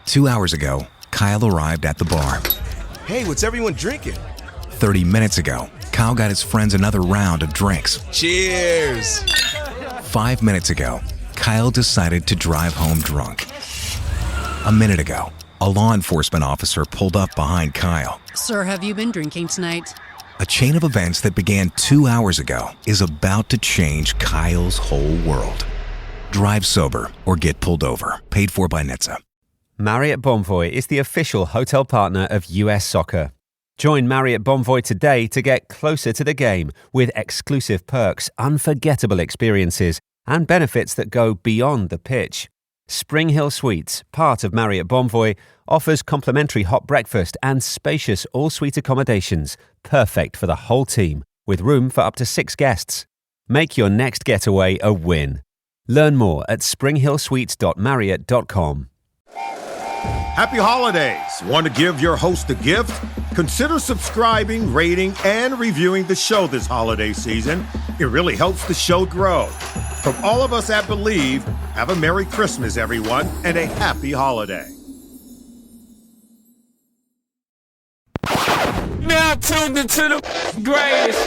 2 hours ago, Kyle arrived at the bar. Hey, what's everyone drinking? 30 minutes ago, Kyle got his friends another round of drinks. Cheers! 5 minutes ago, Kyle decided to drive home drunk. A minute ago, a law enforcement officer pulled up behind Kyle. Sir, have you been drinking tonight? A chain of events that began 2 hours ago is about to change Kyle's whole world. Drive sober or get pulled over. Paid for by NHTSA. Marriott Bonvoy is the official hotel partner of US Soccer. Join Marriott Bonvoy today to get closer to the game with exclusive perks, unforgettable experiences, and benefits that go beyond the pitch. Spring Hill Suites, part of Marriott Bonvoy, offers complimentary hot breakfast and spacious all-suite accommodations, perfect for the whole team, with room for up to 6 guests. Make your next getaway a win. Learn more at springhillsuites.marriott.com. Happy holidays! Want to give your host a gift? Consider subscribing, rating, and reviewing the show this holiday season. It really helps the show grow. From all of us at Believe, have a Merry Christmas, everyone, and a Happy Holiday. Now tuned into the greatest.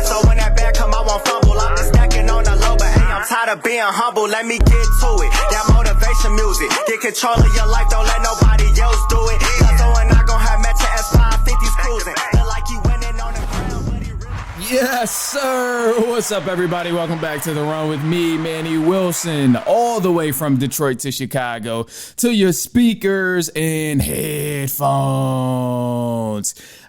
So when that bag come, I won't fumble. I'm just stacking on the low, but hey, I'm tired of being humble. Let me get to it. That motivation music. Get control of your life, don't let nobody else do it. Cause when I gon' have met your S550s cruising. Feel like you winning on the ground, but he really... Yes, sir. What's up, everybody? Welcome back to The Run with me, Manny Wilson, all the way from Detroit to Chicago to your speakers and headphones.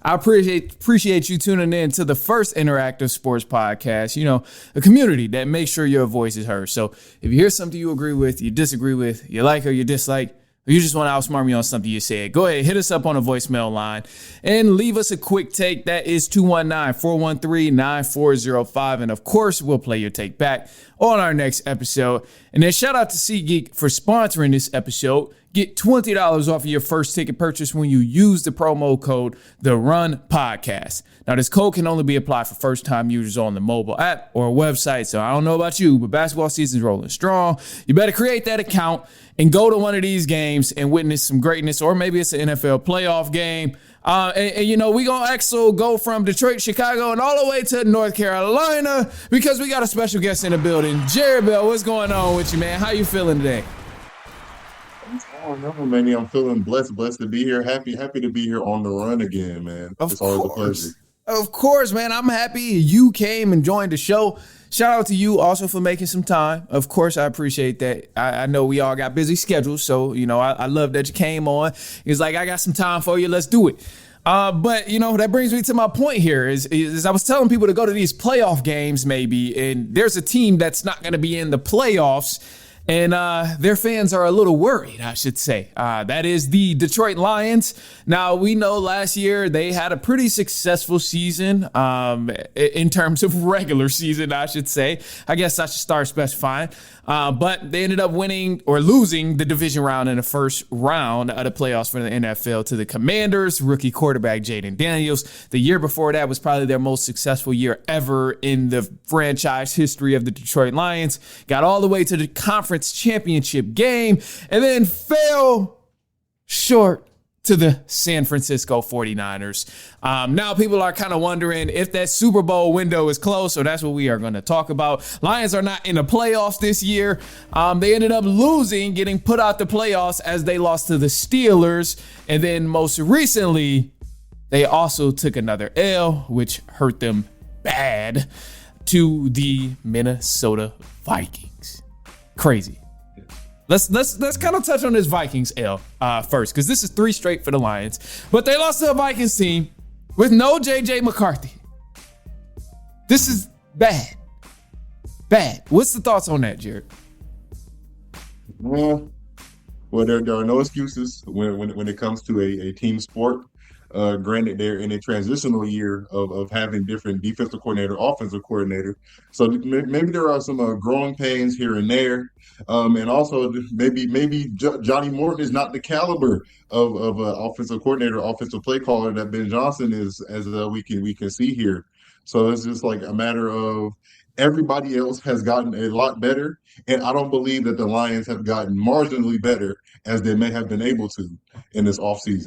I appreciate you tuning in to the first interactive sports podcast, a community that makes sure your voice is heard. So if you hear something you agree with, you disagree with, you like or you dislike, or you just want to outsmart me on something you said, go ahead, hit us up on a voicemail line and leave us a quick take. That is 219-413-9405. And of course, we'll play your take back on our next episode. And then shout out to SeatGeek for sponsoring this episode. Get $20 off of your first ticket purchase when you use the promo code The Run Podcast. Now, this code can only be applied for first-time users on the mobile app or website. So I don't know about you, but basketball season's rolling strong. You better create that account and go to one of these games and witness some greatness, or maybe it's an NFL playoff game. We gonna actually go from Detroit, Chicago, and all the way to North Carolina because we got a special guest in the building. Jared Bell, what's going on with you, man? How you feeling today? Oh no, man! I'm feeling blessed to be here. Happy to be here on the run again, man. It's always a pleasure. Of course, man. I'm happy you came and joined the show. Shout out to you also for making some time. Of course, I appreciate that. I know we all got busy schedules, so I love that you came on. It's like, I got some time for you. Let's do it. But that brings me to my point here is I was telling people to go to these playoff games maybe, and there's a team that's not going to be in the playoffs. And their fans are a little worried, I should say. That is the Detroit Lions. Now, we know last year they had a pretty successful season in terms of regular season, I should say. I guess I should start specifying. But they ended up winning or losing the division round in the first round of the playoffs for the NFL to the Commanders. Rookie quarterback Jaden Daniels. The year before that was probably their most successful year ever in the franchise history of the Detroit Lions. Got all the way to the conference championship game and then fell short to the San Francisco 49ers. Now people are kind of wondering if that Super Bowl window is closed, so that's what we are going to talk about. Lions are not in the playoffs this year. They ended up losing, getting put out the playoffs as they lost to the Steelers, and then most recently, they also took another L, which hurt them bad, to the Minnesota Vikings. Crazy. Let's kind of touch on this Vikings L first, because this is 3 straight for the Lions. But they lost to a Vikings team with no J.J. McCarthy. This is bad. Bad. What's the thoughts on that, Jared? Well, there are no excuses when it comes to a team sport. Granted, they're in a transitional year of having different defensive coordinator, offensive coordinator. So maybe there are some growing pains here and there. And also maybe Johnny Morton is not the caliber of offensive coordinator, offensive play caller that Ben Johnson is, as we can see here. So it's just like a matter of everybody else has gotten a lot better, and I don't believe that the Lions have gotten marginally better as they may have been able to in this offseason.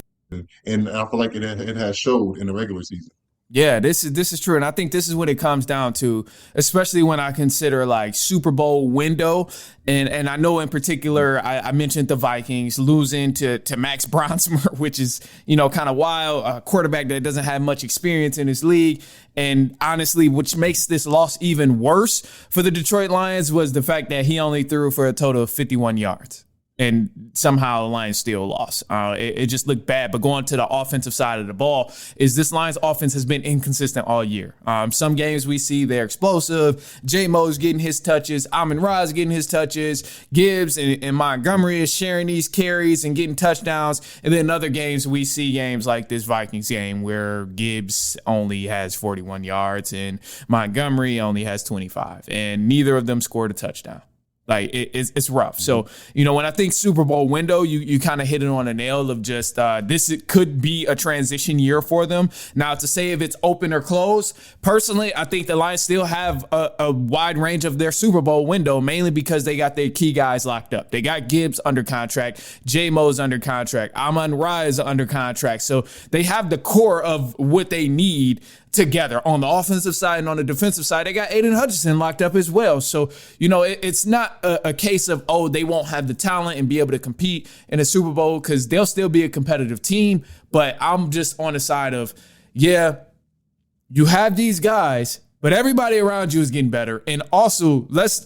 And I feel like it has showed in the regular season. Yeah, this is true, and I think this is what it comes down to, especially when I consider like Super Bowl window, and I know in particular I mentioned the Vikings losing to Max Bronsmer, which is kind of wild, a quarterback that doesn't have much experience in this league, and honestly, which makes this loss even worse for the Detroit Lions was the fact that he only threw for a total of 51 yards. And somehow the Lions still lost. It just looked bad. But going to the offensive side of the ball, is this Lions offense has been inconsistent all year. Some games we see they're explosive. J-Mo's getting his touches. Amon-Ra's getting his touches. Gibbs and Montgomery is sharing these carries and getting touchdowns. And then other games we see games like this Vikings game where Gibbs only has 41 yards and Montgomery only has 25. And neither of them scored a touchdown. Like it's rough. So, when I think Super Bowl window, you kind of hit it on a nail of just this could be a transition year for them. Now, to say if it's open or closed, personally, I think the Lions still have a wide range of their Super Bowl window, mainly because they got their key guys locked up. They got Gibbs under contract, J-Mo's under contract, Amon-Ra is under contract. So they have the core of what they need together on the offensive side, and on the defensive side, they got Aiden Hutchinson locked up as well. So, it's not a case of, they won't have the talent and be able to compete in a Super Bowl, because they'll still be a competitive team. But I'm just on the side of, you have these guys, but everybody around you is getting better. And also, let's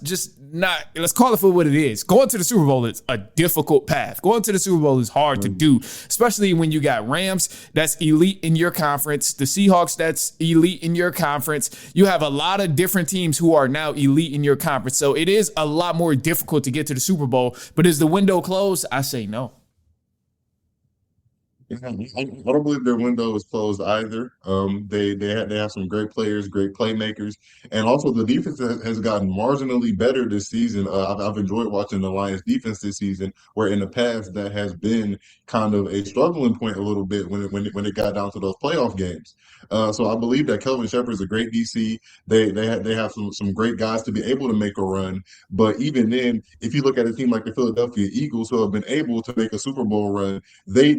call it for what it is. Going to the Super Bowl is a difficult path. Going to the Super Bowl is hard to do, especially when you got Rams that's elite in your conference, the Seahawks that's elite in your conference. You have a lot of different teams who are now elite in your conference. So it is a lot more difficult to get to the Super Bowl. But is the window closed? I say no. I don't believe their window is closed either. They have some great players, great playmakers, and also the defense has gotten marginally better this season. I've enjoyed watching the Lions defense this season, where in the past that has been kind of a struggling point a little bit when it got down to those playoff games. So I believe that Kelvin Shepard is a great DC. They have some great guys to be able to make a run. But even then, if you look at a team like the Philadelphia Eagles, who have been able to make a Super Bowl run, they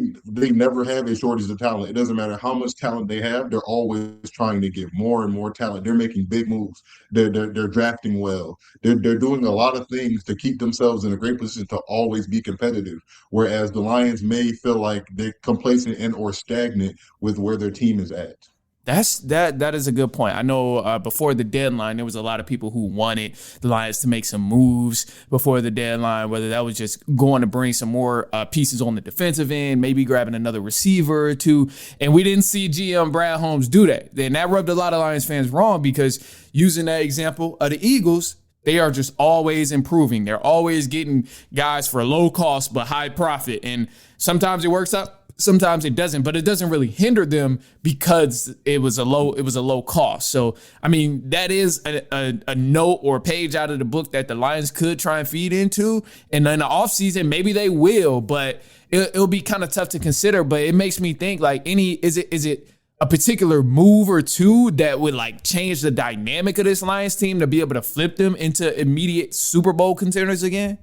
never have a shortage of talent. It doesn't matter how much talent they have; they're always trying to get more and more talent. They're making big moves. They're drafting well. They're doing a lot of things to keep themselves in a great position to always be competitive. Whereas the Lions may feel like they're complacent and or stagnant with where their team is at. That is a good point. I know before the deadline, there was a lot of people who wanted the Lions to make some moves before the deadline, whether that was just going to bring some more pieces on the defensive end, maybe grabbing another receiver or two. And we didn't see GM Brad Holmes do that. And that rubbed a lot of Lions fans wrong, because using that example of the Eagles, they are just always improving. They're always getting guys for low cost but high profit. And sometimes it works out, sometimes it doesn't, but it doesn't really hinder them because it was a low cost. So, I mean, that is a note or a page out of the book that the Lions could try and feed into. And in the offseason, maybe they will, but it'll be kind of tough to consider. But it makes me think, like, is it a particular move or two that would like change the dynamic of this Lions team to be able to flip them into immediate Super Bowl contenders again?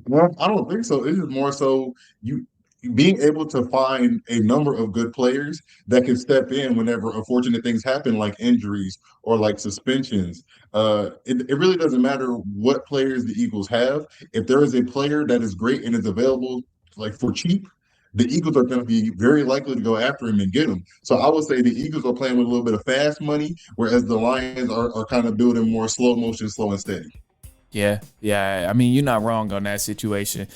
Well, I don't think so. It's just more so you being able to find a number of good players that can step in whenever unfortunate things happen, like injuries or like suspensions. It really doesn't matter what players the Eagles have. If there is a player that is great and is available like for cheap, the Eagles are going to be very likely to go after him and get him. So I would say the Eagles are playing with a little bit of fast money, whereas the Lions are kind of building more slow motion, slow and steady. Yeah. I mean, you're not wrong on that situation.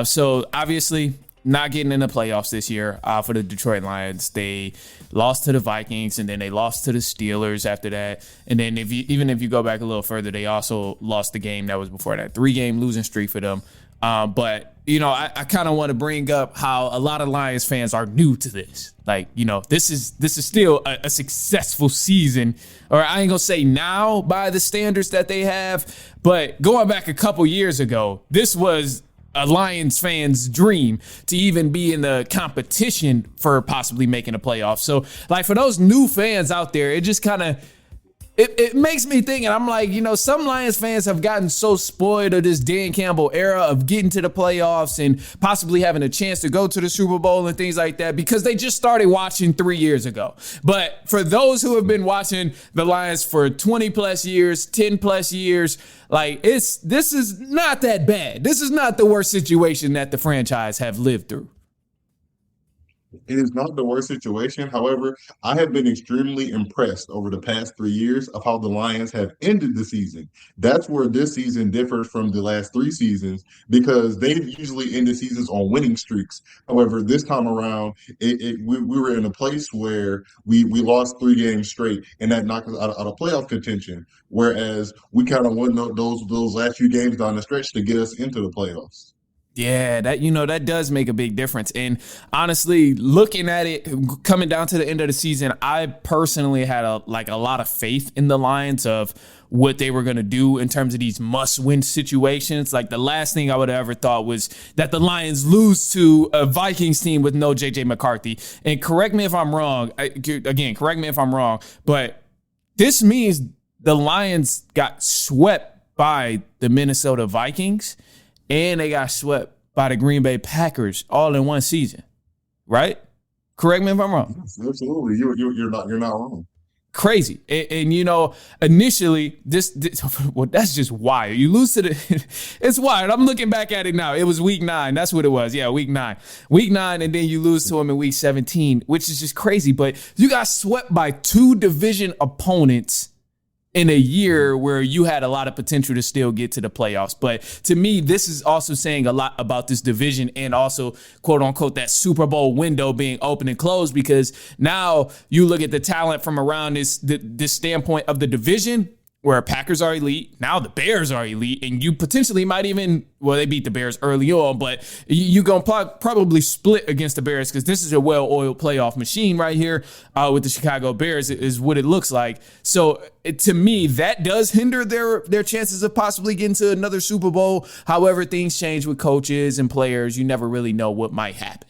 So obviously not getting in the playoffs this year for the Detroit Lions. They lost to the Vikings, and then they lost to the Steelers after that. And then if you go back a little further, they also lost the game that was before that, 3-game losing streak for them. But I kind of want to bring up how a lot of Lions fans are new to this. Like, this is still a successful season, or I ain't gonna say now by the standards that they have, but going back a couple years ago, this was a Lions fan's dream to even be in the competition for possibly making a playoff. So, like, for those new fans out there, it just kind of it makes me think, and I'm like, some Lions fans have gotten so spoiled of this Dan Campbell era of getting to the playoffs and possibly having a chance to go to the Super Bowl and things like that because they just started watching 3 years ago. But for those who have been watching the Lions for 20 plus years, 10 plus years, like this is not that bad. This is not the worst situation that the franchise have lived through. It is not the worst situation. However, I have been extremely impressed over the past 3 years of how the Lions have ended the season. That's where this season differs from the last 3 seasons because they've usually ended seasons on winning streaks. However, this time around, we were in a place where we lost 3 games straight, and that knocked us out of playoff contention. Whereas we kind of won those last few games down the stretch to get us into the playoffs. Yeah, that does make a big difference. And honestly, looking at it, coming down to the end of the season, I personally had a lot of faith in the Lions of what they were going to do in terms of these must-win situations. Like the last thing I would have ever thought was that the Lions lose to a Vikings team with no J.J. McCarthy. And correct me if I'm wrong, but this means the Lions got swept by the Minnesota Vikings. And they got swept by the Green Bay Packers all in one season, right? Correct me if I'm wrong. Yes, absolutely, you're not wrong. Crazy, and initially this well, that's just wild. You lose to it's wild. I'm looking back at it now. It was week 9. That's what it was. Yeah, week 9, and then you lose to them in week 17, which is just crazy. But you got swept by 2 division opponents in a year where you had a lot of potential to still get to the playoffs. But to me, this is also saying a lot about this division and also, quote unquote, that Super Bowl window being open and closed, because now you look at the talent from around this standpoint of the division where Packers are elite. Now the Bears are elite, and you potentially might even, well, they beat the Bears early on, but you're going to probably split against the Bears because this is a well-oiled playoff machine right here with the Chicago Bears is what it looks like. So to me, that does hinder their chances of possibly getting to another Super Bowl. However, things change with coaches and players. You never really know what might happen.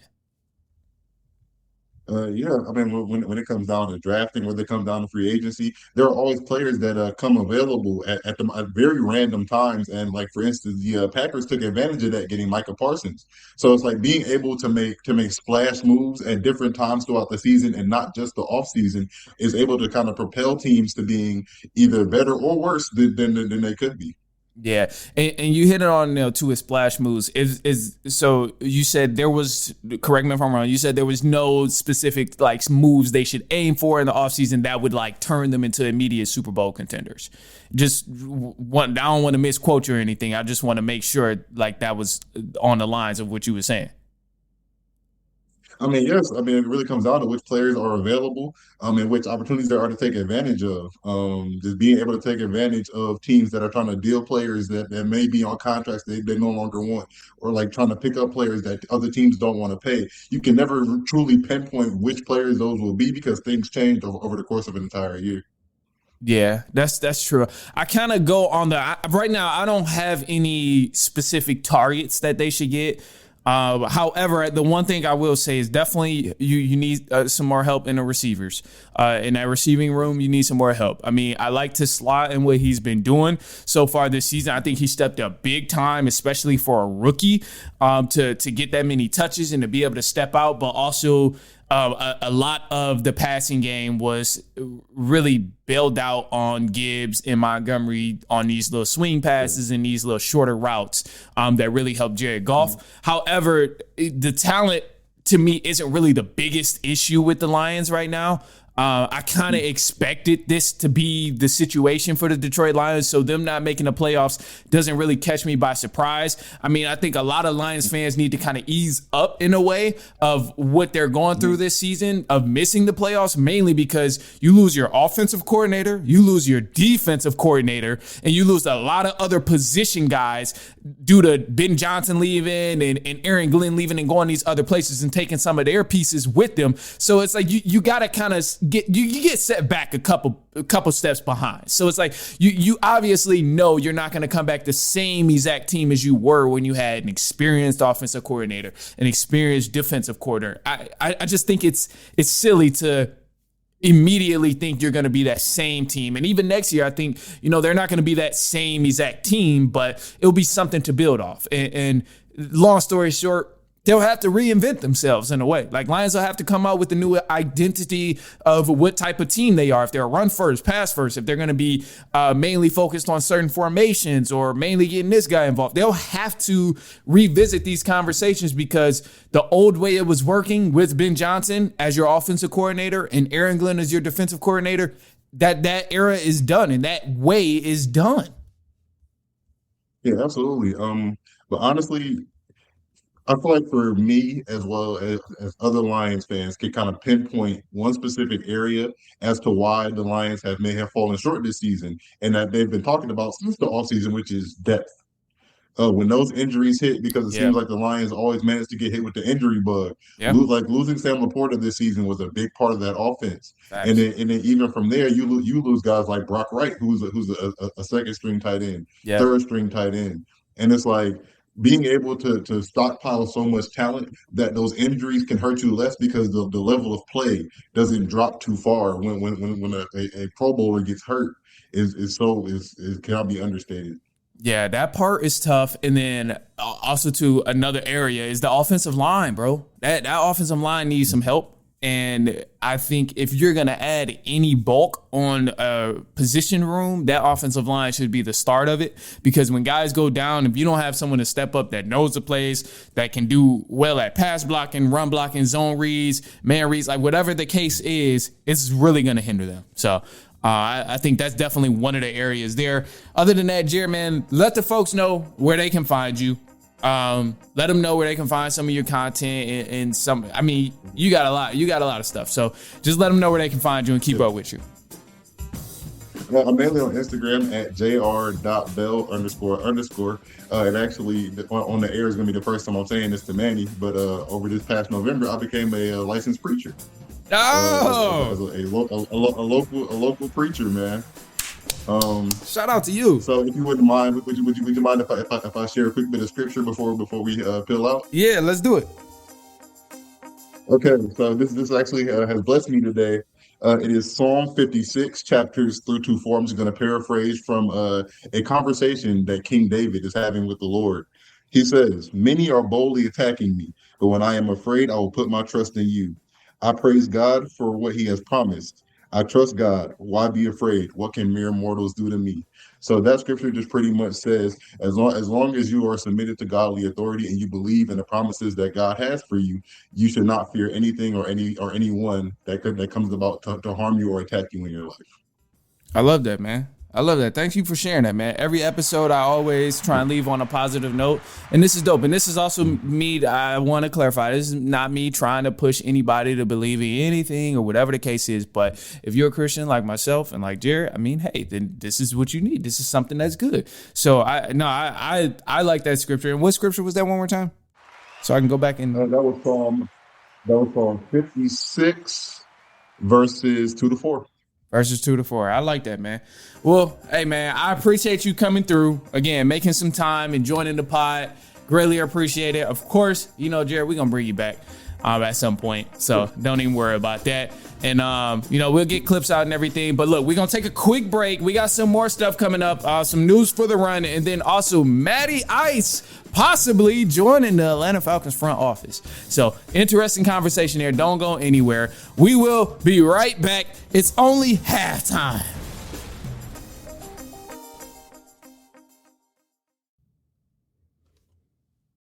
Yeah, I mean, when it comes down to drafting, when it comes down to free agency, there are always players that come available at very random times. And like, for instance, the Packers took advantage of that, getting Micah Parsons. So it's like being able to make splash moves at different times throughout the season and not just the off season is able to kind of propel teams to being either better or worse than they could be. Yeah, and you hit it on to his splash moves. So you said there was, correct me if I'm wrong, you said there was no specific moves they should aim for in the offseason that would turn them into immediate Super Bowl contenders. I don't want to misquote you or anything. I just want to make sure that was on the lines of what you were saying. I mean, yes. I mean, it really comes down to which players are available, and which opportunities there are to take advantage of. Just being able to take advantage of teams that are trying to deal players that may be on contracts they no longer want, or trying to pick up players that other teams don't want to pay. You can never truly pinpoint which players those will be because things change over the course of an entire year. Yeah, that's true. I kind of go on right now. I don't have any specific targets that they should get. However, the one thing I will say is definitely you need some more help in the receivers. In that receiving room, you need some more help. I mean, I like to slot in what he's been doing so far this season. I think he stepped up big time, especially for a rookie, to get that many touches and to be able to step out, but also a lot of the passing game was really bailed out on Gibbs and Montgomery on these little swing passes and these little shorter routes that really helped Jared Goff. However, the talent to me isn't really the biggest issue with the Lions right now. I kind of expected this to be the situation for the Detroit Lions, so them not making the playoffs doesn't really catch me by surprise. I mean, I think a lot of Lions fans need to kind of ease up in a way of what they're going through this season of missing the playoffs, mainly because you lose your offensive coordinator, you lose your defensive coordinator, and you lose a lot of other position guys due to Ben Johnson leaving and Aaron Glenn leaving and going these other places and taking some of their pieces with them. So it's like you got to kind of you get set back a couple steps behind. So it's like you obviously know you're not going to come back the same exact team as you were when you had an experienced offensive coordinator, an experienced defensive coordinator. I just think it's silly to immediately think you're going to be that same team. And even next year, I think, they're not going to be that same exact team, but it'll be something to build off. And long story short, they'll have to reinvent themselves in a way. Like Lions will have to come out with a new identity of what type of team they are. If they're a run first, pass first, if they're going to be mainly focused on certain formations or mainly getting this guy involved, they'll have to revisit these conversations because the old way it was working with Ben Johnson as your offensive coordinator and Aaron Glenn as your defensive coordinator, that era is done and that way is done. Yeah, absolutely. But honestly, I feel like for me, as well as other Lions fans, can kind of pinpoint one specific area as to why the Lions may have fallen short this season, and that they've been talking about since the offseason, which is depth. When those injuries hit, because it seems like the Lions always manage to get hit with the injury bug. Yeah. Like losing Sam Laporta this season was a big part of that offense. And then even from there, you lose guys like Brock Wright, who's a second string tight end, third string tight end, and it's like being able to stockpile so much talent that those injuries can hurt you less because the level of play doesn't drop too far when a Pro Bowler gets hurt is cannot be understated. Yeah, that part is tough. And then also to another area is the offensive line, bro. That offensive line needs some help. And I think if you're going to add any bulk on a position room, that offensive line should be the start of it. Because when guys go down, if you don't have someone to step up that knows the plays, that can do well at pass blocking, run blocking, zone reads, man reads, like whatever the case is, it's really going to hinder them. So I think that's definitely one of the areas there. Other than that, Jared, man, let the folks know where they can find you. Let them know where they can find some of your content and some. I mean, you got a lot of stuff. So just let them know where they can find you and keep up with you. Well, I'm mainly on Instagram at jr.bell__. And actually, on the air is going to be the first time I'm saying this to Manny. But over this past November, I became a licensed preacher. As a local preacher, man. Shout out to you. So, if you wouldn't mind, would you mind if I share a quick bit of scripture before we peel out? Yeah, let's do it. Okay, so this actually has blessed me today. It is Psalm 56, chapters 3-4. I'm just going to paraphrase from a conversation that King David is having with the Lord. He says, "Many are boldly attacking me, but when I am afraid, I will put my trust in you. I praise God for what he has promised. I trust God. Why be afraid? What can mere mortals do to me?" So that scripture just pretty much says, as long as you are submitted to godly authority and you believe in the promises that God has for you, you should not fear anything or anyone that comes about to harm you or attack you in your life. I love that, man. I love that. Thank you for sharing that, man. Every episode, I always try and leave on a positive note. And this is dope. And this is also me. I want to clarify. This is not me trying to push anybody to believe in anything or whatever the case is. But if you're a Christian like myself and like Jared, I mean, hey, then this is what you need. This is something that's good. So I like that scripture. And what scripture was that one more time? So I can go back and. That was from 56 verses 2-4. Verses 2-4. I like that, man. Well, hey, man, I appreciate you coming through. Again, making some time and joining the pod. Greatly appreciate it. Of course, Jared, we're going to bring you back at some point. So don't even worry about that. And, we'll get clips out and everything. But look, we're going to take a quick break. We got some more stuff coming up, some news for the run. And then also Matty Ice possibly joining the Atlanta Falcons front office. So interesting conversation there. Don't go anywhere. We will be right back. It's only halftime.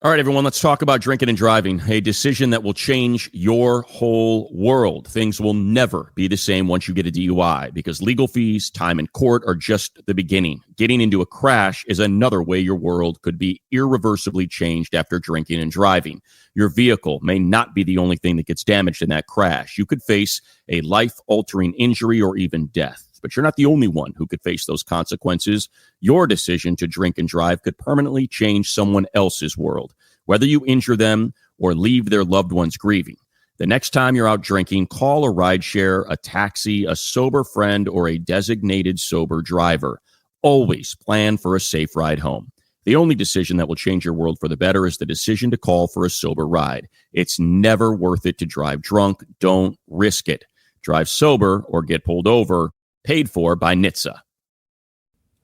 All right, everyone, let's talk about drinking and driving, a decision that will change your whole world. Things will never be the same once you get a DUI because legal fees, time in court are just the beginning. Getting into a crash is another way your world could be irreversibly changed after drinking and driving. Your vehicle may not be the only thing that gets damaged in that crash. You could face a life-altering injury or even death. But you're not the only one who could face those consequences. Your decision to drink and drive could permanently change someone else's world, whether you injure them or leave their loved ones grieving. The next time you're out drinking, call a rideshare, a taxi, a sober friend, or a designated sober driver. Always plan for a safe ride home. The only decision that will change your world for the better is the decision to call for a sober ride. It's never worth it to drive drunk. Don't risk it. Drive sober or get pulled over. Paid for by NHTSA.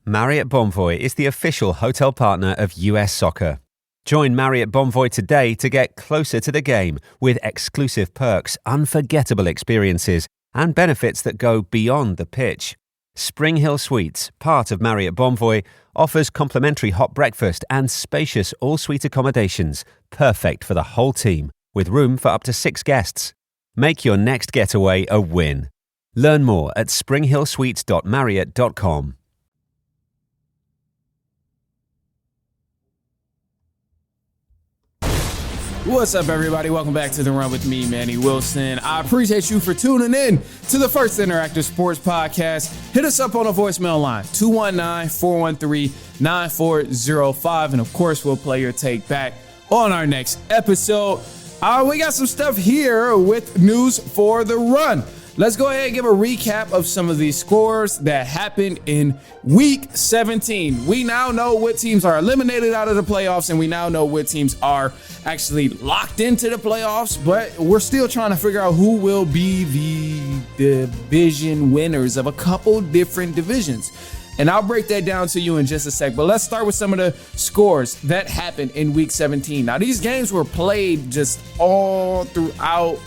Marriott Bonvoy is the official hotel partner of US Soccer. Join Marriott Bonvoy today to get closer to the game with exclusive perks, unforgettable experiences, and benefits that go beyond the pitch. Spring Hill Suites, part of Marriott Bonvoy, offers complimentary hot breakfast and spacious all-suite accommodations, perfect for the whole team, with room for up to 6 guests. Make your next getaway a win. Learn more at springhillsuites.marriott.com. What's up, everybody? Welcome back to The Run with me, Manny Wilson. I appreciate you for tuning in to the first interactive sports podcast. Hit us up on a voicemail line, 219-413-9405. And of course, we'll play your take back on our next episode. We got some stuff here with news for the run. Let's go ahead and give a recap of some of these scores that happened in Week 17. We now know what teams are eliminated out of the playoffs, and we now know what teams are actually locked into the playoffs, but we're still trying to figure out who will be the division winners of a couple different divisions. And I'll break that down to you in just a sec, but let's start with some of the scores that happened in Week 17. Now, these games were played just all throughout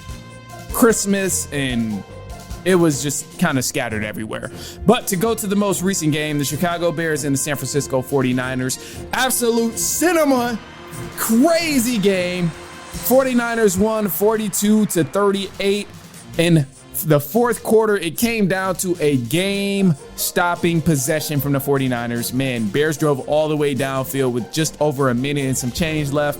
Christmas, and it was just kind of scattered everywhere. But to go to the most recent game, the Chicago Bears and the San Francisco 49ers, absolute cinema, crazy game. 49ers won 42-38. In the fourth quarter, it came down to a game-stopping possession from the 49ers. Man, Bears drove all the way downfield with just over a minute and some change left.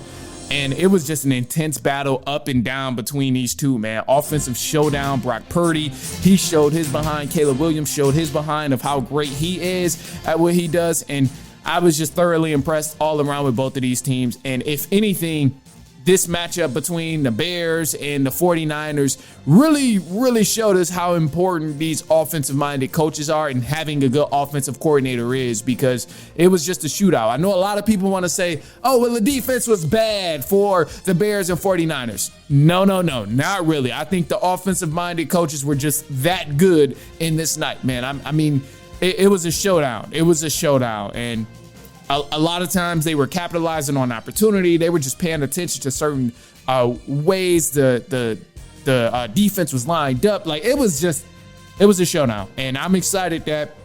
And it was just an intense battle up and down between these two, man. Offensive showdown. Brock Purdy, he showed his behind. Caleb Williams showed his behind of how great he is at what he does. And I was just thoroughly impressed all around with both of these teams. And if anything, this matchup between the Bears and the 49ers really showed us how important these offensive-minded coaches are and having a good offensive coordinator is, because it was just a shootout. I know a lot of people want to say, oh, well, the defense was bad for the Bears and 49ers. No, not really. I think the offensive-minded coaches were just that good in this night, man. I mean, it was a showdown. It was a showdown, and a lot of times they were capitalizing on opportunity. They were just paying attention to certain ways the defense was lined up. Like, it was a showdown. And I'm excited that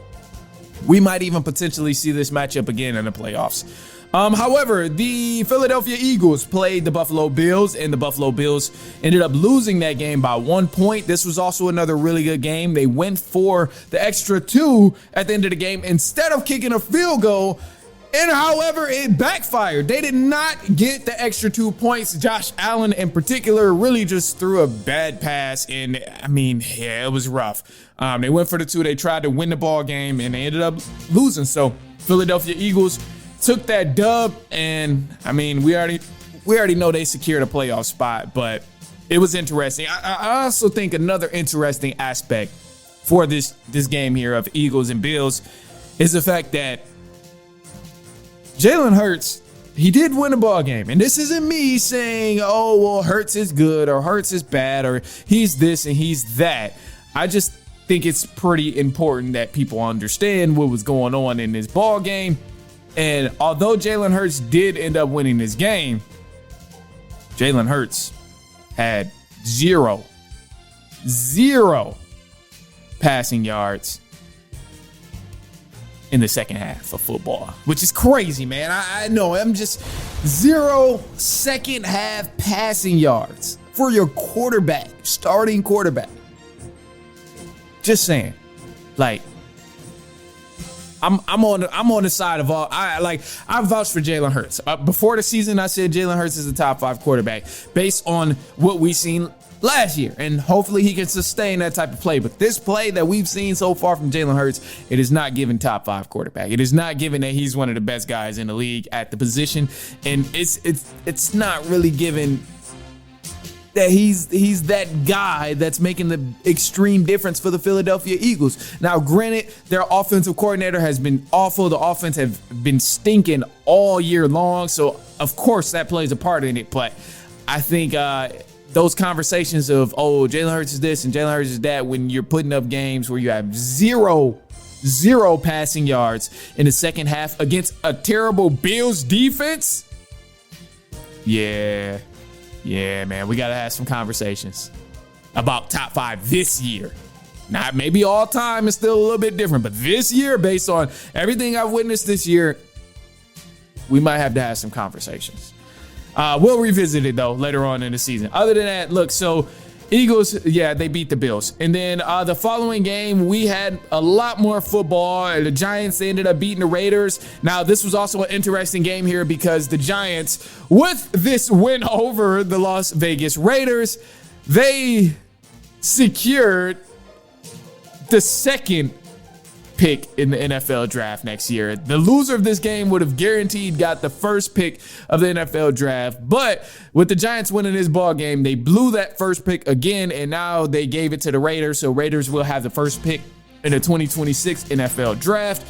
we might even potentially see this matchup again in the playoffs. However, the Philadelphia Eagles played the Buffalo Bills, and the Buffalo Bills ended up losing that game by 1 point. This was also another really good game. They went for the extra 2 at the end of the game instead of kicking a field goal. And however, it backfired. They did not get the extra 2 points. Josh Allen in particular really just threw a bad pass. And I mean, yeah, it was rough. They went for the 2. They tried to win the ball game and they ended up losing. So Philadelphia Eagles took that dub. And I mean, we already know they secured a playoff spot, but it was interesting. I also think another interesting aspect for this game here of Eagles and Bills is the fact that Jalen Hurts, he did win a ball game. And this isn't me saying, oh, well, Hurts is good or Hurts is bad or he's this and he's that. I just think it's pretty important that people understand what was going on in this ball game. And although Jalen Hurts did end up winning this game, Jalen Hurts had zero passing yards in the second half of football, which is crazy, man. I know. I'm just 0 second half passing yards for your quarterback, starting quarterback. Just saying, like, I'm on the side of all. I vouched for Jalen Hurts. Before the season, I said Jalen Hurts is a top 5 quarterback based on what we've seen last year, and hopefully he can sustain that type of play. But this play that we've seen so far from Jalen Hurts, it is not giving top 5 quarterback. It is not giving that he's one of the best guys in the league at the position, and it's not really giving that he's that guy that's making the extreme difference for the Philadelphia Eagles. Now, granted, their offensive coordinator has been awful. The offense have been stinking all year long, so of course that plays a part in it. But I think those conversations of, oh, Jalen Hurts is this and Jalen Hurts is that, when you're putting up games where you have zero passing yards in the second half against a terrible Bills defense. Yeah, man, we got to have some conversations about top 5 this year. Not maybe all time is still a little bit different, but this year, based on everything I've witnessed this year, we might have to have some conversations. We'll revisit it, though, later on in the season. Other than that, look, so Eagles, yeah, they beat the Bills. And then the following game, we had a lot more football. The Giants, they ended up beating the Raiders. Now, this was also an interesting game here because the Giants, with this win over the Las Vegas Raiders, they secured the second pick in the NFL draft next year. The loser of this game would have guaranteed got the first pick of the NFL draft, but with the Giants winning this ball game, they blew that first pick again, and now they gave it to the Raiders, so Raiders will have the first pick in the 2026 NFL draft,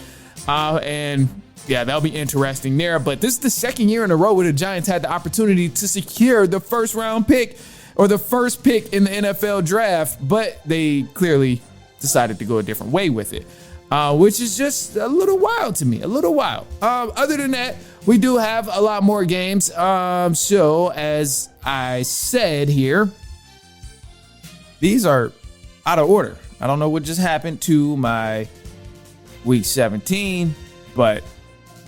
and yeah, that'll be interesting there. But this is the second year in a row where the Giants had the opportunity to secure the first round pick or the first pick in the NFL draft, but they clearly decided to go a different way with it. Which is just a little wild to me, a little wild. Other than that, we do have a lot more games. So as I said here, these are out of order. I don't know what just happened to my week 17, but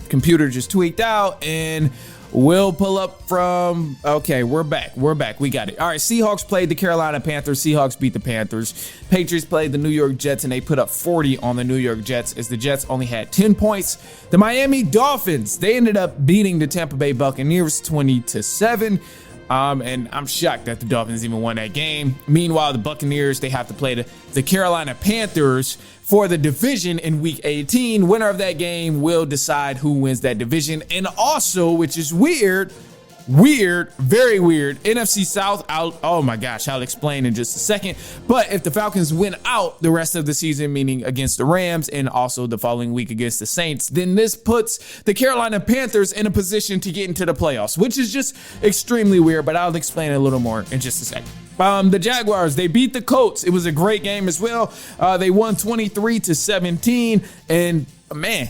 computer just tweaked out and we'll pull up from, okay, we're back. We got it. All right, Seahawks played the Carolina Panthers. Seahawks beat the Panthers. Patriots played the New York Jets, and they put up 40 on the New York Jets as the Jets only had 10 points. The Miami Dolphins, they ended up beating the Tampa Bay Buccaneers 20-7. And I'm shocked that the Dolphins even won that game. Meanwhile, the Buccaneers, they have to play the Carolina Panthers for the division in week 18. Winner of that game will decide who wins that division. And also, which is weird, very weird, NFC South out. Oh my gosh, I'll explain in just a second. But if the Falcons win out the rest of the season, meaning against the Rams and also the following week against the Saints, then this puts the Carolina Panthers in a position to get into the playoffs, which is just extremely weird, but I'll explain it a little more in just a second. The Jaguars, they beat the Colts. It was a great game as well. They won 23-17, and man,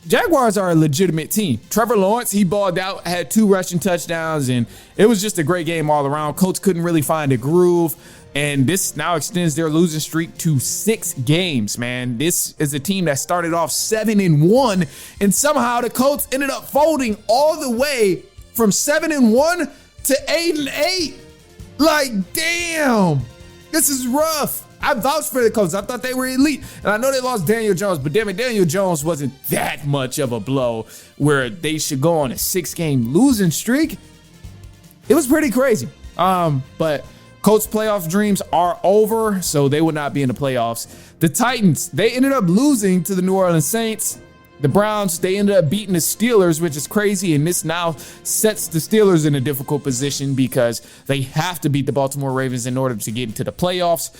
Jaguars are a legitimate team. Trevor Lawrence, he balled out, had 2 rushing touchdowns, and it was just a great game all around. Colts couldn't really find a groove, and this now extends their losing streak to 6 games, man. This is a team that started off 7-1, and somehow the Colts ended up folding all the way from 7-1 to 8-8. Like, damn, this is rough. I vouched for the Colts. I thought they were elite. And I know they lost Daniel Jones, but damn it, Daniel Jones wasn't that much of a blow where they should go on a 6-game losing streak. It was pretty crazy. But Colts playoff dreams are over, so they would not be in the playoffs. The Titans, they ended up losing to the New Orleans Saints. The Browns, they ended up beating the Steelers, which is crazy, and this now sets the Steelers in a difficult position because they have to beat the Baltimore Ravens in order to get into the playoffs,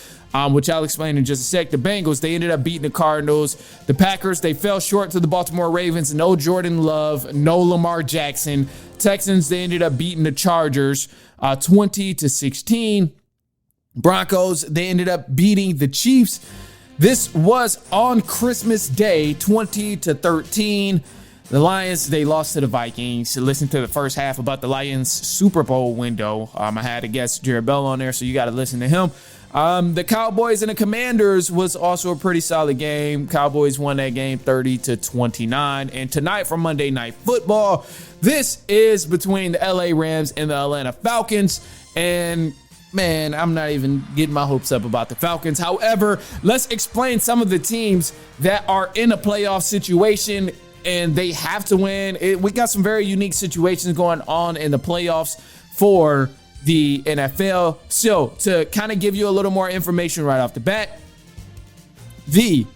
which I'll explain in just a sec. The Bengals, they ended up beating the Cardinals. The Packers, they fell short to the Baltimore Ravens. No Jordan Love, no Lamar Jackson. Texans, they ended up beating the Chargers 20-16. Broncos, they ended up beating the Chiefs. This was on Christmas Day, 20-13. The Lions, they lost to the Vikings. Listen to the first half about the Lions SuperBowl window. I had a guest, Jared Bell, on there, so you got to listen to him. The Cowboys and the Commanders was also a pretty solid game. Cowboys won that game 30-29. And tonight for Monday Night Football, this is between the LA Rams and the Atlanta Falcons. And man, I'm not even getting my hopes up about the Falcons. However, let's explain some of the teams that are in a playoff situation and they have to win. We got some very unique situations going on in the playoffs for the NFL. So to kind of give you a little more information right off the bat, the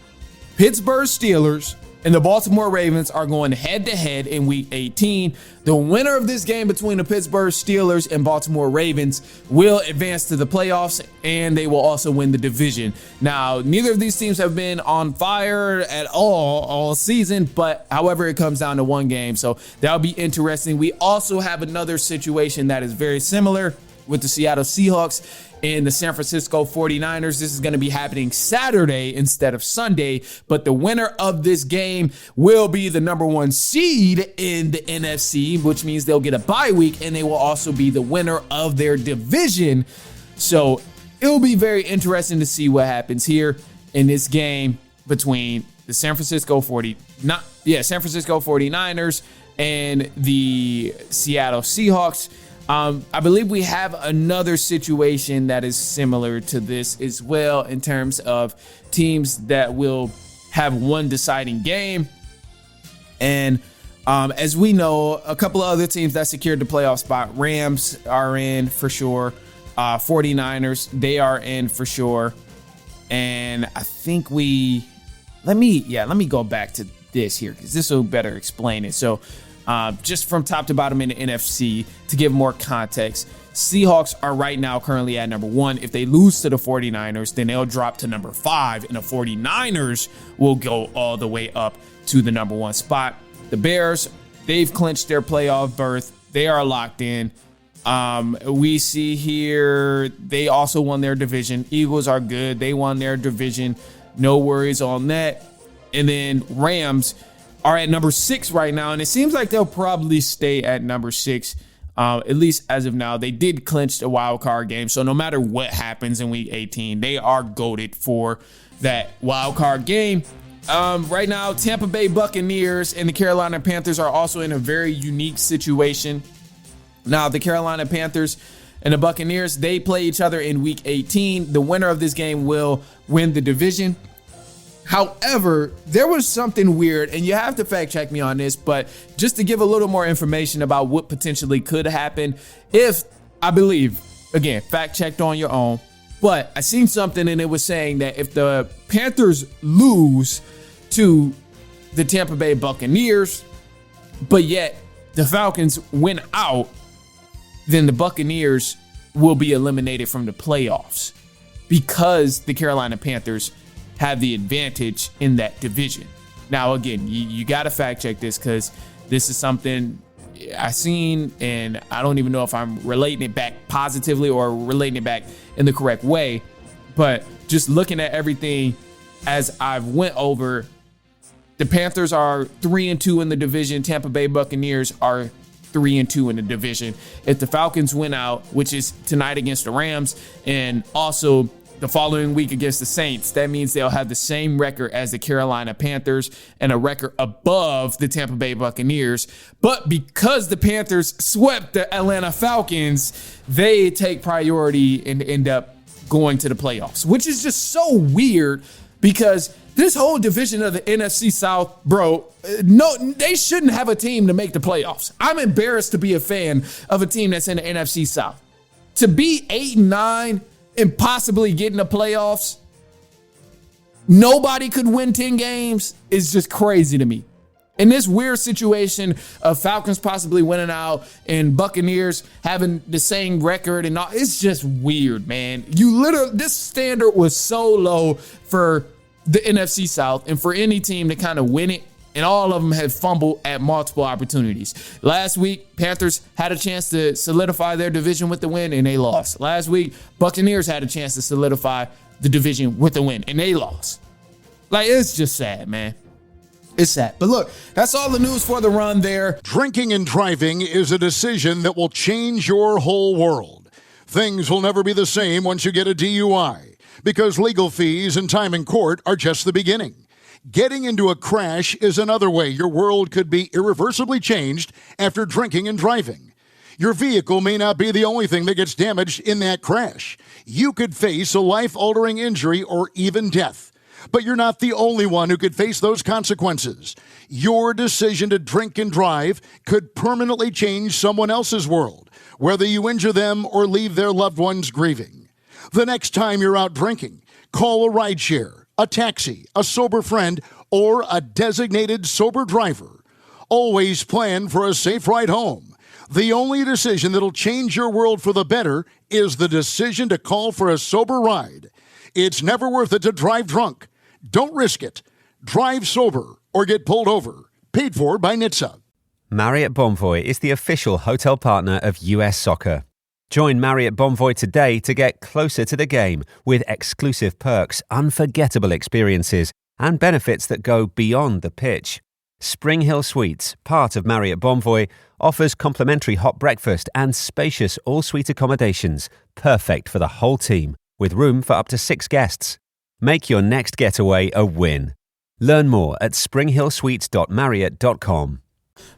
Pittsburgh Steelers and the Baltimore Ravens are going head-to-head in Week 18. The winner of this game between the Pittsburgh Steelers and Baltimore Ravens will advance to the playoffs, and they will also win the division. Now, neither of these teams have been on fire at all season, but however, it comes down to one game, so that'll be interesting. We also have another situation that is very similar. with the Seattle Seahawks and the San Francisco 49ers. This is going to be happening Saturday instead of Sunday, but the winner of this game will be the number 1 seed in the NFC, which means they'll get a bye week, and they will also be the winner of their division. So it'll be very interesting to see what happens here in this game between the San Francisco 49ers and the Seattle Seahawks. I believe we have another situation that is similar to this as well in terms of teams that will have one deciding game. And as we know, a couple of other teams that secured the playoff spot, Rams are in for sure. 49ers, they are in for sure. And I think let me go back to this here because this will better explain it. So just from top to bottom in the NFC, to give more context, Seahawks are right now currently at number 1. If they lose to the 49ers, then they'll drop to number 5, and the 49ers will go all the way up to the number 1 spot. The Bears, they've clinched their playoff berth. They are locked in. We see here they also won their division. Eagles are good. They won their division. No worries on that. And then Rams are at number 6 right now, and it seems like they'll probably stay at number 6, at least as of now. They did clinch the wild card game, so no matter what happens in Week 18, they are goated for that wild card game. Right now, Tampa Bay Buccaneers and the Carolina Panthers are also in a very unique situation. Now, the Carolina Panthers and the Buccaneers, they play each other in Week 18. The winner of this game will win the division. However, there was something weird, and you have to fact check me on this, but just to give a little more information about what potentially could happen, if I believe, again, fact checked on your own, but I seen something and it was saying that if the Panthers lose to the Tampa Bay Buccaneers, but yet the Falcons win out, then the Buccaneers will be eliminated from the playoffs because the Carolina Panthers have the advantage in that division. Now, again, you got to fact check this because this is something I seen, and I don't even know if I'm relating it back positively or relating it back in the correct way. But just looking at everything as I've went over, the Panthers are 3-2 in the division. Tampa Bay Buccaneers are 3-2 in the division. If the Falcons win out, which is tonight against the Rams, and also the following week against the Saints, that means they'll have the same record as the Carolina Panthers and a record above the Tampa Bay Buccaneers. But because the Panthers swept the Atlanta Falcons, they take priority and end up going to the playoffs, which is just so weird because this whole division of the NFC South, bro, no, they shouldn't have a team to make the playoffs. I'm embarrassed to be a fan of a team that's in the NFC South. To be 8-9 and possibly get in the playoffs, nobody could win 10 games is just crazy to me. In this weird situation of Falcons possibly winning out and Buccaneers having the same record and all, it's just weird, man. This standard was so low for the NFC South and for any team to kind of win it, and all of them have fumbled at multiple opportunities. Last week, Panthers had a chance to solidify their division with the win, and they lost. Last week, Buccaneers had a chance to solidify the division with the win, and they lost. Like, it's just sad, man. It's sad. But look, that's all the news for the run there. Drinking and driving is a decision that will change your whole world. Things will never be the same once you get a DUI, because legal fees and time in court are just the beginning. Getting into a crash is another way your world could be irreversibly changed after drinking and driving. Your vehicle may not be the only thing that gets damaged in that crash. You could face a life-altering injury or even death. But you're not the only one who could face those consequences. Your decision to drink and drive could permanently change someone else's world, whether you injure them or leave their loved ones grieving. The next time you're out drinking, call a rideshare, a taxi, a sober friend, or a designated sober driver. Always plan for a safe ride home. The only decision that'll change your world for the better is the decision to call for a sober ride. It's never worth it to drive drunk. Don't risk it. Drive sober or get pulled over. Paid for by NHTSA. Marriott Bonvoy is the official hotel partner of US Soccer. Join Marriott Bonvoy today to get closer to the game with exclusive perks, unforgettable experiences, and benefits that go beyond the pitch. Spring Hill Suites, part of Marriott Bonvoy, offers complimentary hot breakfast and spacious all-suite accommodations, perfect for the whole team, with room for up to 6 guests. Make your next getaway a win. Learn more at springhillsuites.marriott.com.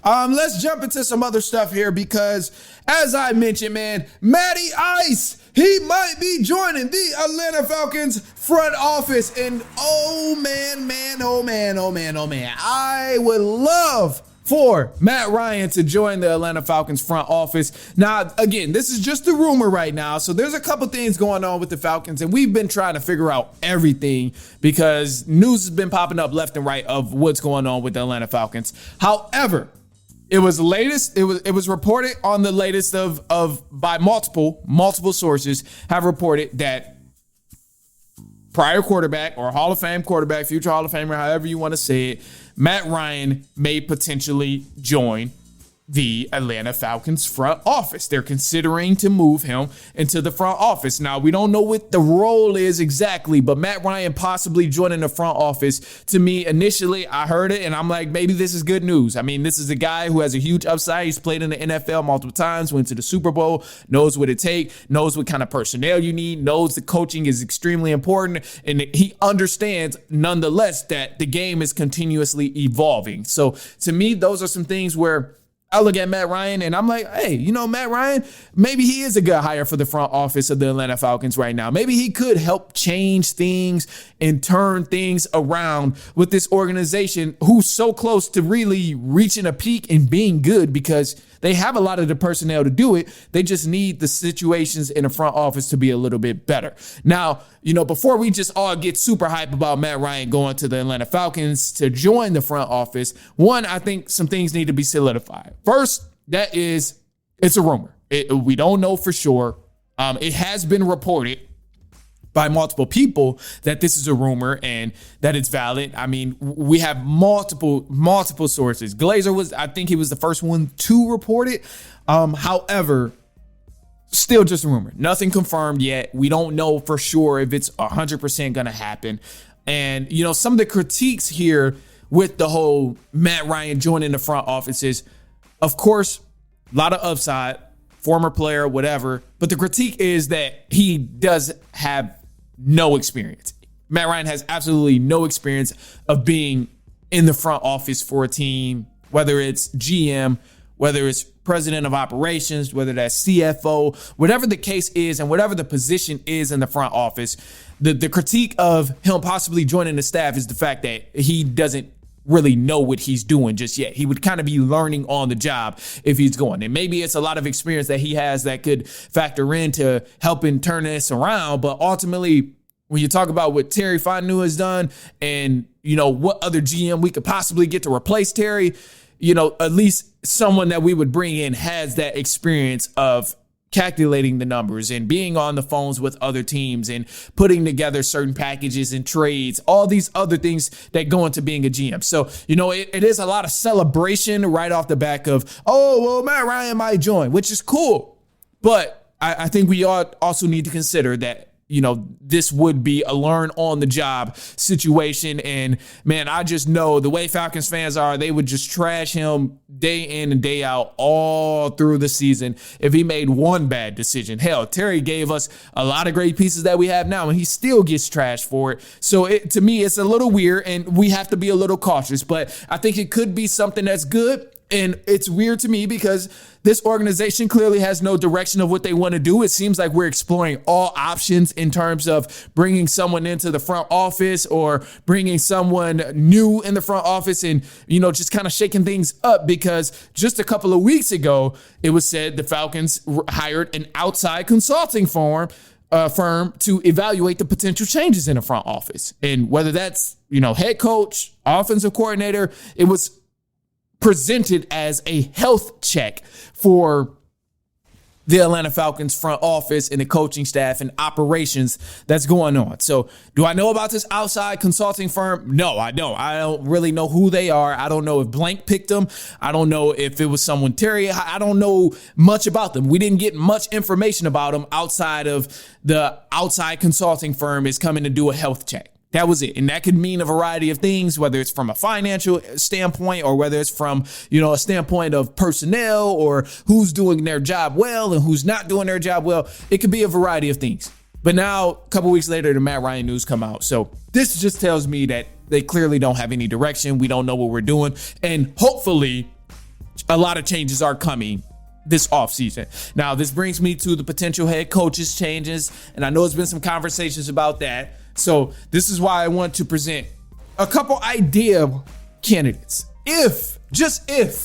Let's jump into some other stuff here because, as I mentioned, man, Matty Ice, he might be joining the Atlanta Falcons front office. And oh man, I would love for Matt Ryan to join the Atlanta Falcons front office. Now, again, this is just a rumor right now, so there's a couple things going on with the Falcons, and we've been trying to figure out everything because news has been popping up left and right of what's going on with the Atlanta Falcons. However, it was reported on the latest by multiple sources have reported that prior quarterback or Hall of Fame quarterback, future Hall of Famer, however you want to say it, Matt Ryan may potentially join the Atlanta Falcons front office. They're considering to move him into the front office. Now, we don't know what the role is exactly, but Matt Ryan possibly joining the front office, to me, initially, I heard it, and I'm like, maybe this is good news. I mean, this is a guy who has a huge upside. He's played in the NFL multiple times, went to the Super Bowl, knows what it takes, knows what kind of personnel you need, knows the coaching is extremely important, and he understands, nonetheless, that the game is continuously evolving. So, to me, those are some things where I look at Matt Ryan and I'm like, hey, Matt Ryan, maybe he is a good hire for the front office of the Atlanta Falcons right now. Maybe he could help change things and turn things around with this organization who's so close to really reaching a peak and being good because they have a lot of the personnel to do it. They just need the situations in the front office to be a little bit better. Now, before we just all get super hype about Matt Ryan going to the Atlanta Falcons to join the front office, one, I think some things need to be solidified. First, it's a rumor. We don't know for sure. It has been reported by multiple people that this is a rumor and that it's valid. I mean, we have multiple sources. Glazer I think he was the first one to report it. However, still just a rumor. Nothing confirmed yet. We don't know for sure if it's 100% going to happen. And, some of the critiques here with the whole Matt Ryan joining the front office is, of course, a lot of upside, former player, whatever. But the critique is that he does have no experience. Matt Ryan has absolutely no experience of being in the front office for a team, whether it's GM, whether it's president of operations, whether that's CFO, whatever the case is, and whatever the position is in the front office. The critique of him possibly joining the staff is the fact that he doesn't really know what he's doing just yet. He would kind of be learning on the job if he's going. And maybe it's a lot of experience that he has that could factor into helping turn this around. But ultimately, when you talk about what Terry Fontenot has done and, what other GM we could possibly get to replace Terry, at least someone that we would bring in has that experience of calculating the numbers and being on the phones with other teams and putting together certain packages and trades, all these other things that go into being a GM. So, it is a lot of celebration right off the back of, Matt Ryan might join, which is cool. But I think we also need to consider that, this would be a learn on the job situation. And man, I just know the way Falcons fans are, they would just trash him day in and day out all through the season if he made one bad decision. Hell, Terry gave us a lot of great pieces that we have now, and he still gets trashed for it. So to me, it's a little weird, and we have to be a little cautious. But I think it could be something that's good. And it's weird to me because this organization clearly has no direction of what they want to do. It seems like we're exploring all options in terms of bringing someone into the front office or bringing someone new in the front office and, just kind of shaking things up, because just a couple of weeks ago, it was said the Falcons hired an outside consulting firm to evaluate the potential changes in the front office. And whether that's, head coach, offensive coordinator, it was presented as a health check for the Atlanta Falcons front office and the coaching staff and operations that's going on. So do I know about this outside consulting firm? No, I don't. I don't really know who they are. I don't know if Blank picked them. I don't know if it was someone Terry. I don't know much about them. We didn't get much information about them outside of the outside consulting firm is coming to do a health check. That was it. And that could mean a variety of things, whether it's from a financial standpoint or whether it's from, a standpoint of personnel or who's doing their job well and who's not doing their job well. It could be a variety of things. But now, a couple weeks later, the Matt Ryan news come out. So this just tells me that they clearly don't have any direction. We don't know what we're doing. And hopefully, a lot of changes are coming this offseason. Now, this brings me to the potential head coaches changes. And I know there's been some conversations about that. So this is why I want to present a couple idea candidates. Just if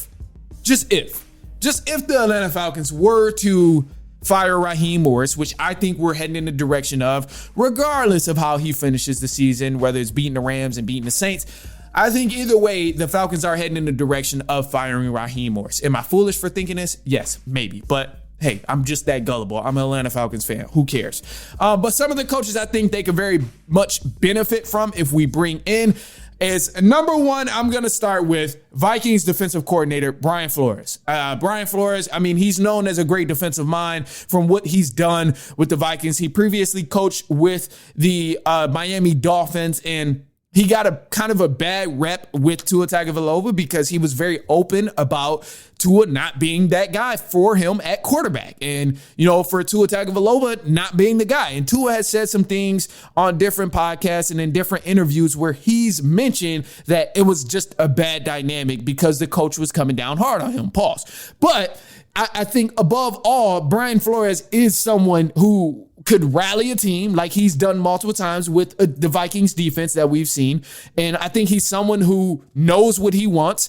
the Atlanta Falcons were to fire Raheem Morris, which I think we're heading in the direction of, regardless of how he finishes the season, whether it's beating the Rams and beating the Saints, I think either way, the Falcons are heading in the direction of firing Raheem Morris. Am I foolish for thinking this? Yes, maybe. But hey, I'm just that gullible. I'm an Atlanta Falcons fan. Who cares? But some of the coaches I think they could very much benefit from if we bring in is number one, I'm going to start with Vikings defensive coordinator, Brian Flores. Brian Flores, I mean, he's known as a great defensive mind from what he's done with the Vikings. He previously coached with the Miami Dolphins, and he got a kind of a bad rep with Tua Tagovailoa because he was very open about Tua not being that guy for him at quarterback. And, for Tua Tagovailoa not being the guy. And Tua has said some things on different podcasts and in different interviews where he's mentioned that it was just a bad dynamic because the coach was coming down hard on him. Pause. But I think above all, Brian Flores is someone who could rally a team like he's done multiple times with the Vikings defense that we've seen. And I think he's someone who knows what he wants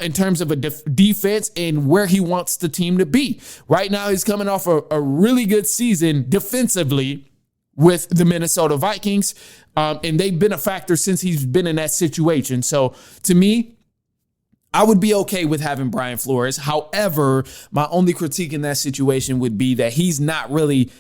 in terms of a defense and where he wants the team to be. Right now, he's coming off a really good season defensively with the Minnesota Vikings. And they've been a factor since he's been in that situation. So to me, I would be okay with having Brian Flores. However, my only critique in that situation would be that he's not really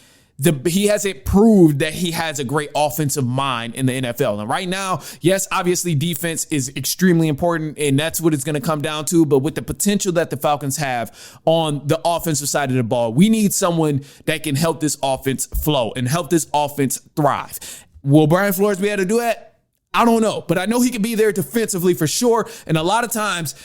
he hasn't proved that he has a great offensive mind in the NFL. And right now, yes, obviously defense is extremely important, and that's what it's going to come down to. But with the potential that the Falcons have on the offensive side of the ball, we need someone that can help this offense flow and help this offense thrive. Will Brian Flores be able to do that? I don't know, but I know he can be there defensively for sure. And a lot of times,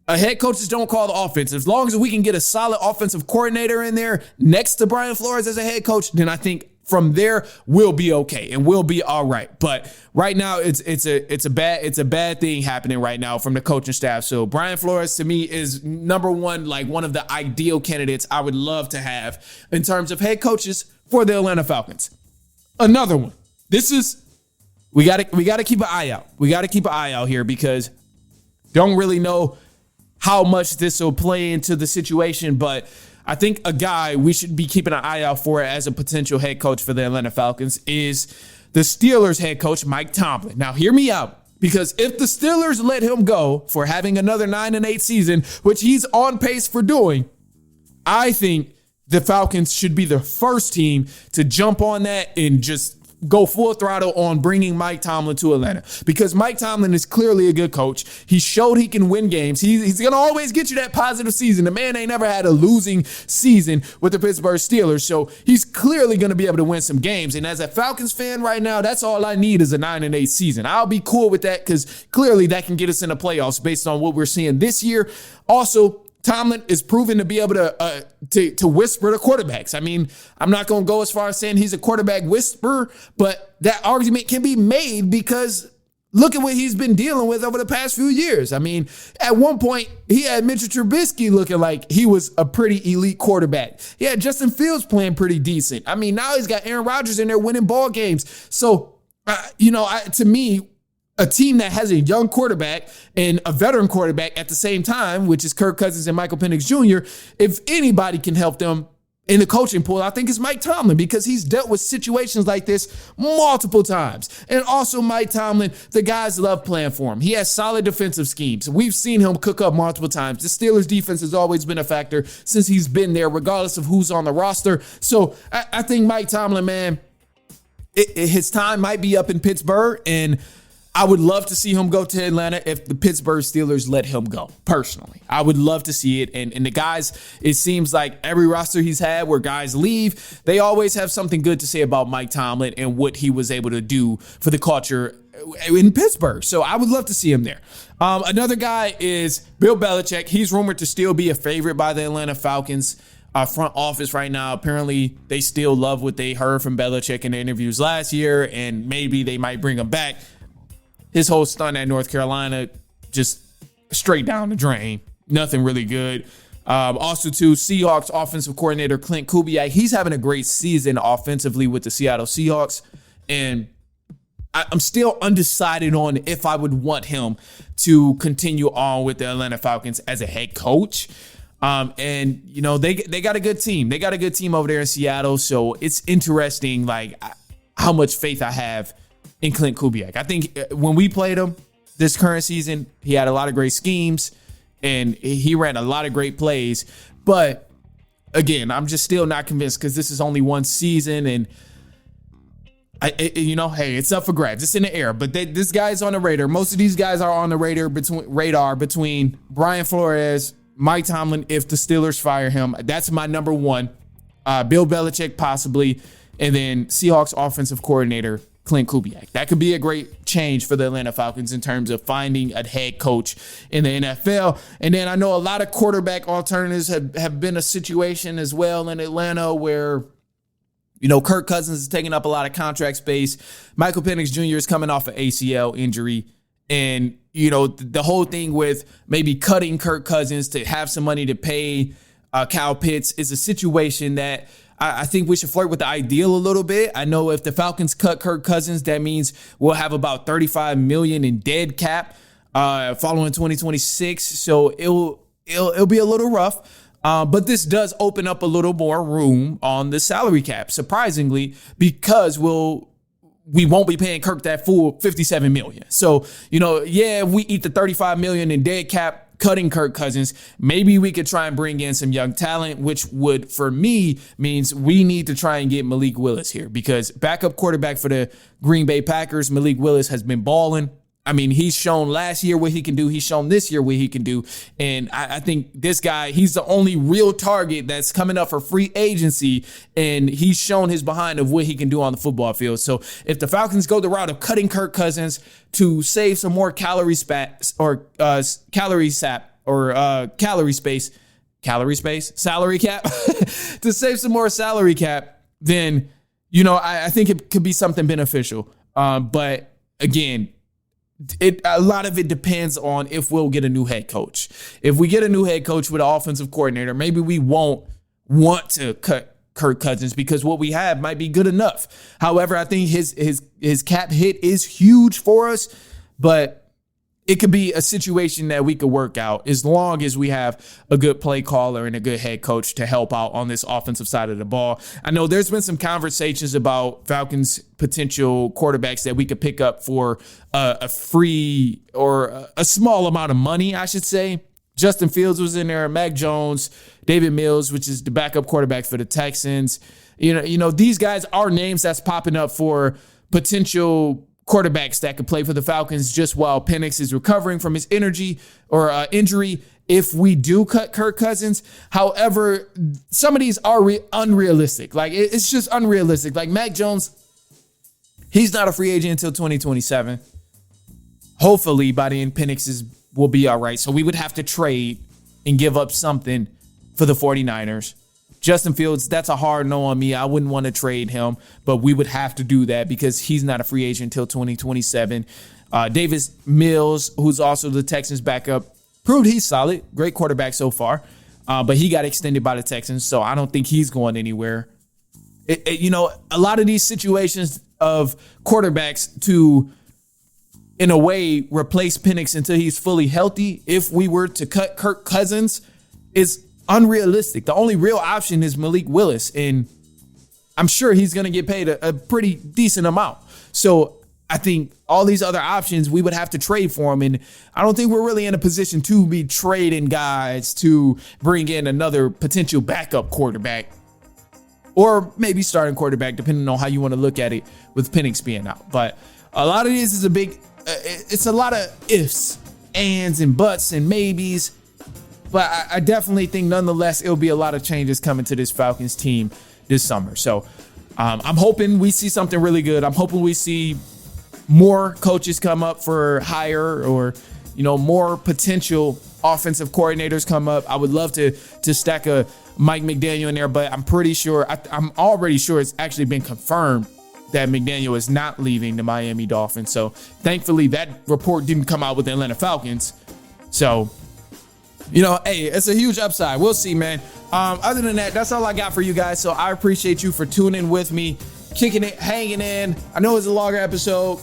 head coaches don't call the offense. As long as we can get a solid offensive coordinator in there next to Brian Flores as a head coach, then I think from there we'll be okay and we'll be all right. But right now it's a bad thing happening right now from the coaching staff. So Brian Flores to me is number one, like one of the ideal candidates I would love to have in terms of head coaches for the Atlanta Falcons. Another one. We got to keep an eye out. We got to keep an eye out here because don't really know how much this will play into the situation, but I think a guy we should be keeping an eye out for as a potential head coach for the Atlanta Falcons is the Steelers head coach, Mike Tomlin. Now, hear me out, because if the Steelers let him go for having another 9-8 season, which he's on pace for doing, I think the Falcons should be the first team to jump on that and just go full throttle on bringing Mike Tomlin to Atlanta, because Mike Tomlin is clearly a good coach. He showed he can win games. He's going to always get you that positive season. The man ain't never had a losing season with the Pittsburgh Steelers, so he's clearly going to be able to win some games. And as a Falcons fan right now, that's all I need is a 9-8 season. I'll be cool with that because clearly that can get us in the playoffs based on what we're seeing this year. Also, Tomlin is proven to be able to whisper to quarterbacks. I mean, I'm not going to go as far as saying he's a quarterback whisperer, but that argument can be made because look at what he's been dealing with over the past few years. I mean, at one point, he had Mitchell Trubisky looking like he was a pretty elite quarterback. He had Justin Fields playing pretty decent. I mean, now he's got Aaron Rodgers in there winning ball games. So, to me, a team that has a young quarterback and a veteran quarterback at the same time, which is Kirk Cousins and Michael Penix Jr., if anybody can help them, in the coaching pool, I think, is Mike Tomlin, because he's dealt with situations like this multiple times. And also Mike Tomlin, the guys love playing for him. He has solid defensive schemes. We've seen him cook up multiple times. The Steelers defense has always been a factor since he's been there, regardless of who's on the roster. So I think Mike Tomlin, man, his time might be up in Pittsburgh, and I would love to see him go to Atlanta if the Pittsburgh Steelers let him go. Personally, I would love to see it. And the guys, it seems like every roster he's had where guys leave, they always have something good to say about Mike Tomlin and what he was able to do for the culture in Pittsburgh. So I would love to see him there. Another guy is Bill Belichick. He's rumored to still be a favorite by the Atlanta Falcons front office right now. Apparently, they still love what they heard from Belichick in the interviews last year, and maybe they might bring him back. His whole stunt at North Carolina, just straight down the drain. Nothing really good. Also, too, Seahawks offensive coordinator Clint Kubiak. He's having a great season offensively with the Seattle Seahawks. And I'm still undecided on if I would want him to continue on with the Atlanta Falcons as a head coach. And, you know, they got a good team. They got a good team over there in Seattle. So it's interesting, like, how much faith I have in Clint Kubiak. I think when we played him this current season, he had a lot of great schemes and he ran a lot of great plays. But again, I'm just still not convinced because this is only one season, and hey, it's up for grabs. It's in the air. But this guy's on the radar. Most of these guys are on the radar between Brian Flores, Mike Tomlin, if the Steelers fire him. That's my number one. Bill Belichick possibly, and then Seahawks offensive coordinator Clint Kubiak. That could be a great change for the Atlanta Falcons in terms of finding a head coach in the NFL. And then I know a lot of quarterback alternatives have been a situation as well in Atlanta where, you know, Kirk Cousins is taking up a lot of contract space. Michael Penix Jr. is coming off an ACL injury. And, you know, the whole thing with maybe cutting Kirk Cousins to have some money to pay Kyle Pitts is a situation that I think we should flirt with the ideal a little bit. I know if the Falcons cut Kirk Cousins, that means we'll have about $35 million in dead cap following 2026. So it'll be a little rough. But this does open up a little more room on the salary cap, surprisingly, because we won't be paying Kirk that full $57 million. So, you know, yeah, if we eat the $35 million in dead cap, cutting Kirk Cousins, maybe we could try and bring in some young talent, which would, for me, means we need to try and get Malik Willis here, because backup quarterback for the Green Bay Packers, Malik Willis, has been balling. I mean, he's shown last year what he can do. He's shown this year what he can do. And I think this guy, he's the only real target that's coming up for free agency. And he's shown his behind of what he can do on the football field. So if the Falcons go the route of cutting Kirk Cousins to save some more salary space, to save some more salary cap, then, you know, I think it could be something beneficial. But again, a lot of it depends on if we'll get a new head coach. If we get a new head coach with an offensive coordinator, maybe we won't want to cut Kirk Cousins because what we have might be good enough. However, I think his cap hit is huge for us, but it could be a situation that we could work out as long as we have a good play caller and a good head coach to help out on this offensive side of the ball. I know there's been some conversations about Falcons potential quarterbacks that we could pick up for a free or a small amount of money, I should say. Justin Fields was in there, Mac Jones, David Mills, which is the backup quarterback for the Texans. You know, these guys are names that's popping up for potential quarterbacks that could play for the Falcons just while Penix is recovering from his injury. If we do cut Kirk Cousins, however, some of these are unrealistic. Like, it's just unrealistic. Like Mac Jones, he's not a free agent until 2027. Hopefully by then Penix will be all right. So we would have to trade and give up something for the 49ers. Justin Fields, that's a hard no on me. I wouldn't want to trade him, but we would have to do that because he's not a free agent until 2027. Davis Mills, who's also the Texans backup, proved he's solid. Great quarterback so far, but he got extended by the Texans, so I don't think he's going anywhere. You know, a lot of these situations of quarterbacks to, in a way, replace Penix until he's fully healthy, if we were to cut Kirk Cousins, is unrealistic. The only real option is Malik Willis, and I'm sure he's going to get paid a pretty decent amount. So I think all these other options, we would have to trade for them. And I don't think we're really in a position to be trading guys to bring in another potential backup quarterback or maybe starting quarterback, depending on how you want to look at it with Penix being out. But a lot of this is it's a lot of ifs, ands, and buts, and maybes. But I definitely think, nonetheless, it'll be a lot of changes coming to this Falcons team this summer. So I'm hoping we see something really good. I'm hoping we see more coaches come up for hire, or, more potential offensive coordinators come up. I would love to stack a Mike McDaniel in there, but I'm pretty sure, I'm already sure it's actually been confirmed that McDaniel is not leaving the Miami Dolphins. So thankfully that report didn't come out with the Atlanta Falcons. So, hey, it's a huge upside. We'll see, man. Other than that, that's all I got for you guys. So I appreciate you for tuning with me, kicking it, hanging in. I know it's a longer episode,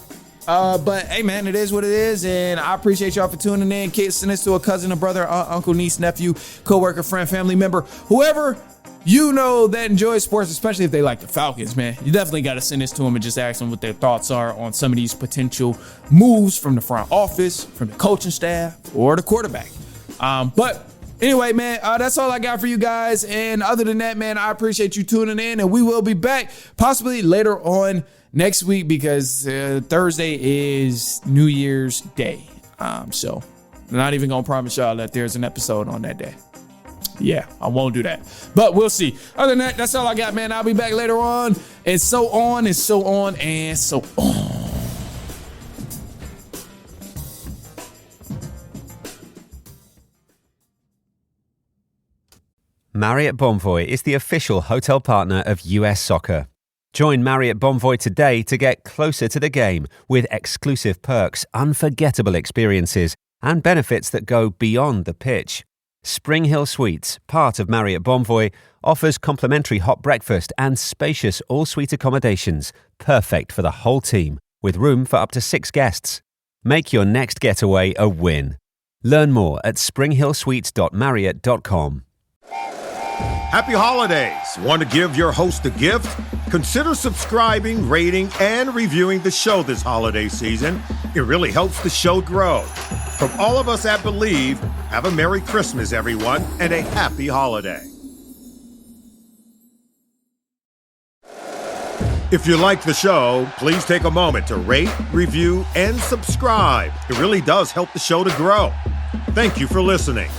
but hey, man, it is what it is. And I appreciate y'all for tuning in. Send this to a cousin, a brother, uncle, niece, nephew, coworker, friend, family member, whoever that enjoys sports, especially if they like the Falcons, man. You definitely got to send this to them and just ask them what their thoughts are on some of these potential moves from the front office, from the coaching staff, or the quarterback. But anyway, man, that's all I got for you guys. And other than that, man, I appreciate you tuning in, and we will be back possibly later on next week, because Thursday is New Year's Day. So I'm not even going to promise y'all that there's an episode on that day. Yeah, I won't do that, but we'll see. Other than that, that's all I got, man. I'll be back later on, and so on and so on and so on. Marriott Bonvoy is the official hotel partner of US Soccer. Join Marriott Bonvoy today to get closer to the game with exclusive perks, unforgettable experiences, and benefits that go beyond the pitch. Spring Hill Suites, part of Marriott Bonvoy, offers complimentary hot breakfast and spacious all-suite accommodations, perfect for the whole team, with room for up to 6 guests. Make your next getaway a win. Learn more at springhillsuites.marriott.com. Happy holidays! Want to give your host a gift? Consider subscribing, rating, and reviewing the show this holiday season. It really helps the show grow. From all of us at Believe, have a Merry Christmas, everyone, and a Happy Holiday. If you like the show, please take a moment to rate, review, and subscribe. It really does help the show to grow. Thank you for listening.